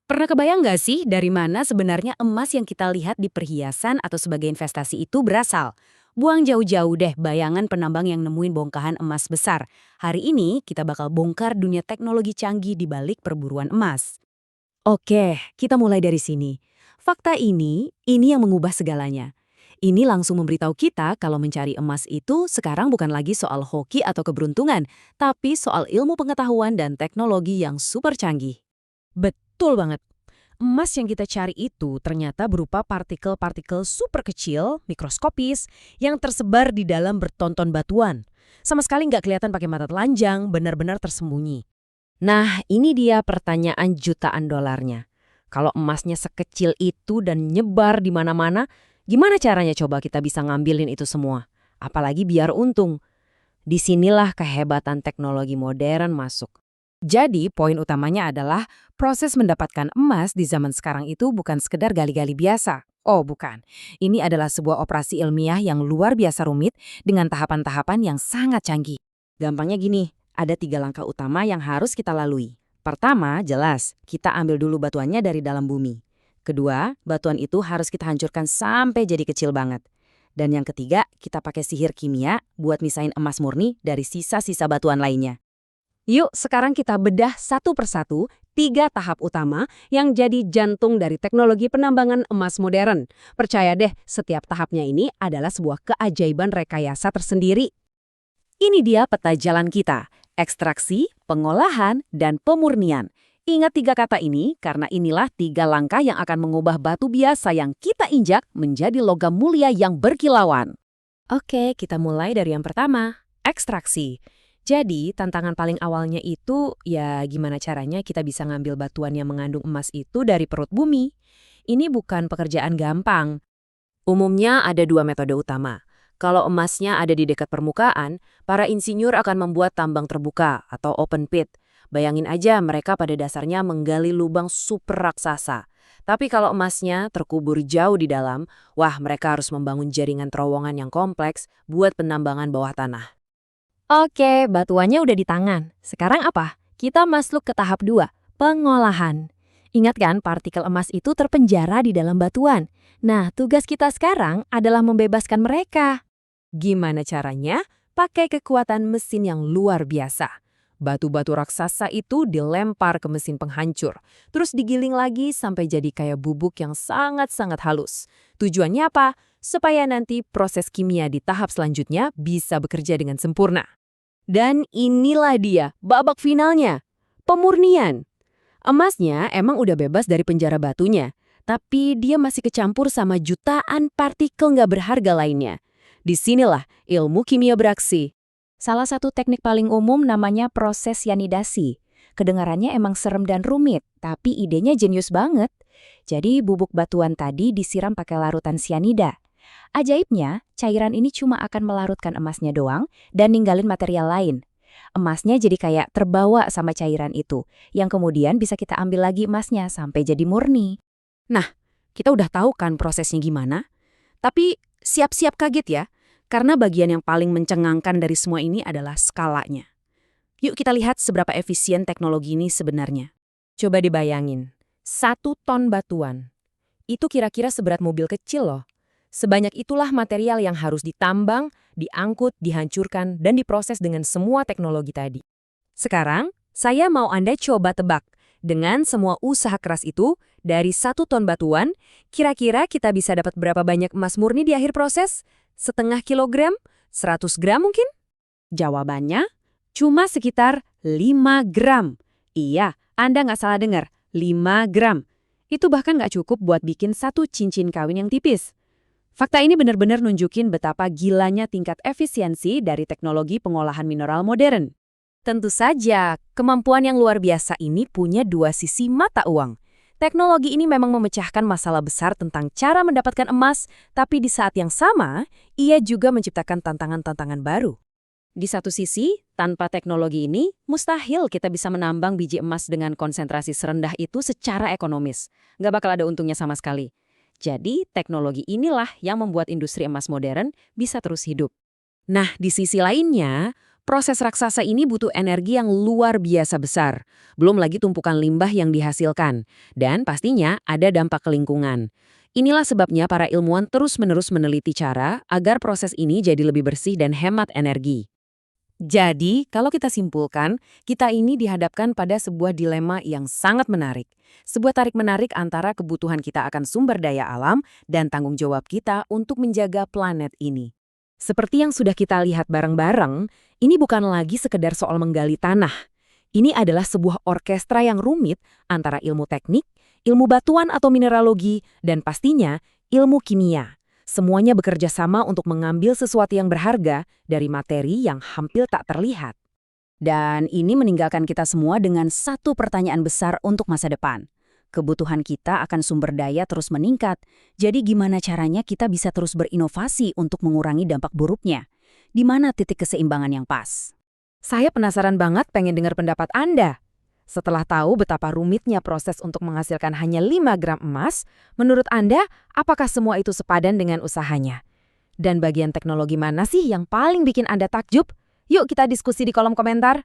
Pernah kebayang nggak sih dari mana sebenarnya emas yang kita lihat di perhiasan atau sebagai investasi itu berasal? Buang jauh-jauh deh bayangan penambang yang nemuin bongkahan emas besar. Hari ini kita bakal bongkar dunia teknologi canggih di balik perburuan emas. Oke, kita mulai dari sini. Fakta ini yang mengubah segalanya. Ini langsung memberitahu kita kalau mencari emas itu sekarang bukan lagi soal hoki atau keberuntungan, tapi soal ilmu pengetahuan dan teknologi yang super canggih. Betul banget. Emas yang kita cari itu ternyata berupa partikel-partikel super kecil, mikroskopis, yang tersebar di dalam bertonton batuan. Sama sekali nggak kelihatan pakai mata telanjang, benar-benar tersembunyi. Nah, ini dia pertanyaan jutaan dolarnya. Kalau emasnya sekecil itu dan nyebar di mana-mana, gimana caranya coba kita bisa ngambilin itu semua? Apalagi biar untung. Disinilah kehebatan teknologi modern masuk. Jadi poin utamanya adalah proses mendapatkan emas di zaman sekarang itu bukan sekedar gali-gali biasa. Oh bukan, ini adalah sebuah operasi ilmiah yang luar biasa rumit dengan tahapan-tahapan yang sangat canggih. Gampangnya gini, ada 3 langkah utama yang harus kita lalui. Pertama, jelas, kita ambil dulu batuannya dari dalam bumi. Kedua, batuan itu harus kita hancurkan sampai jadi kecil banget. Dan yang ketiga, kita pakai sihir kimia buat misahin emas murni dari sisa-sisa batuan lainnya. Yuk, sekarang kita bedah satu persatu 3 tahap utama yang jadi jantung dari teknologi penambangan emas modern. Percaya deh, setiap tahapnya ini adalah sebuah keajaiban rekayasa tersendiri. Ini dia peta jalan kita, ekstraksi, pengolahan, dan pemurnian. Ingat 3 kata ini karena inilah 3 langkah yang akan mengubah batu biasa yang kita injak menjadi logam mulia yang berkilauan. Oke, kita mulai dari yang pertama, ekstraksi. Jadi, tantangan paling awalnya itu, ya gimana caranya kita bisa ngambil batuan yang mengandung emas itu dari perut bumi. Ini bukan pekerjaan gampang. Umumnya ada 2 metode utama. Kalau emasnya ada di dekat permukaan, para insinyur akan membuat tambang terbuka atau open pit. Bayangin aja mereka pada dasarnya menggali lubang super raksasa. Tapi kalau emasnya terkubur jauh di dalam, wah mereka harus membangun jaringan terowongan yang kompleks buat penambangan bawah tanah. Oke, batuannya udah di tangan. Sekarang apa? Kita masuk ke tahap 2, pengolahan. Ingat kan partikel emas itu terpenjara di dalam batuan. Nah, tugas kita sekarang adalah membebaskan mereka. Gimana caranya? Pakai kekuatan mesin yang luar biasa. Batu-batu raksasa itu dilempar ke mesin penghancur, terus digiling lagi sampai jadi kayak bubuk yang sangat-sangat halus. Tujuannya apa? Supaya nanti proses kimia di tahap selanjutnya bisa bekerja dengan sempurna. Dan inilah dia, babak finalnya, pemurnian. Emasnya emang udah bebas dari penjara batunya, tapi dia masih kecampur sama jutaan partikel nggak berharga lainnya. Disinilah ilmu kimia beraksi. Salah satu teknik paling umum namanya proses yanidasi. Kedengarannya emang serem dan rumit, tapi idenya jenius banget. Jadi bubuk batuan tadi disiram pakai larutan sianida. Ajaibnya, cairan ini cuma akan melarutkan emasnya doang dan ninggalin material lain. Emasnya jadi kayak terbawa sama cairan itu, yang kemudian bisa kita ambil lagi emasnya sampai jadi murni. Nah, kita udah tahu kan prosesnya gimana? Tapi siap-siap kaget ya, karena bagian yang paling mencengangkan dari semua ini adalah skalanya. Yuk kita lihat seberapa efisien teknologi ini sebenarnya. Coba dibayangin, 1 ton batuan. Itu kira-kira seberat mobil kecil loh. Sebanyak itulah material yang harus ditambang, diangkut, dihancurkan, dan diproses dengan semua teknologi tadi. Sekarang, saya mau Anda coba tebak. Dengan semua usaha keras itu, dari 1 ton batuan, kira-kira kita bisa dapat berapa banyak emas murni di akhir proses? Setengah kilogram? 100 gram mungkin? Jawabannya, cuma sekitar 5 gram. Iya, Anda nggak salah dengar, 5 gram. Itu bahkan nggak cukup buat bikin 1 cincin kawin yang tipis. Fakta ini benar-benar nunjukin betapa gilanya tingkat efisiensi dari teknologi pengolahan mineral modern. Tentu saja, kemampuan yang luar biasa ini punya 2 sisi mata uang. Teknologi ini memang memecahkan masalah besar tentang cara mendapatkan emas, tapi di saat yang sama, ia juga menciptakan tantangan-tantangan baru. Di satu sisi, tanpa teknologi ini, mustahil kita bisa menambang biji emas dengan konsentrasi serendah itu secara ekonomis. Nggak bakal ada untungnya sama sekali. Jadi, teknologi inilah yang membuat industri emas modern bisa terus hidup. Nah, di sisi lainnya, Proses raksasa ini butuh energi yang luar biasa besar, belum lagi tumpukan limbah yang dihasilkan, dan pastinya ada dampak ke lingkungan. Inilah sebabnya para ilmuwan terus-menerus meneliti cara agar proses ini jadi lebih bersih dan hemat energi. Jadi, kalau kita simpulkan, kita ini dihadapkan pada sebuah dilema yang sangat menarik. Sebuah tarik-menarik antara kebutuhan kita akan sumber daya alam dan tanggung jawab kita untuk menjaga planet ini. Seperti yang sudah kita lihat bareng-bareng, ini bukan lagi sekedar soal menggali tanah. Ini adalah sebuah orkestra yang rumit antara ilmu teknik, ilmu batuan atau mineralogi, dan pastinya ilmu kimia. Semuanya bekerja sama untuk mengambil sesuatu yang berharga dari materi yang hampir tak terlihat. Dan ini meninggalkan kita semua dengan satu pertanyaan besar untuk masa depan. Kebutuhan kita akan sumber daya terus meningkat, jadi gimana caranya kita bisa terus berinovasi untuk mengurangi dampak buruknya? Di mana titik keseimbangan yang pas? Saya penasaran banget pengen dengar pendapat Anda. Setelah tahu betapa rumitnya proses untuk menghasilkan hanya 5 gram emas, menurut Anda, apakah semua itu sepadan dengan usahanya? Dan bagian teknologi mana sih yang paling bikin Anda takjub? Yuk kita diskusi di kolom komentar.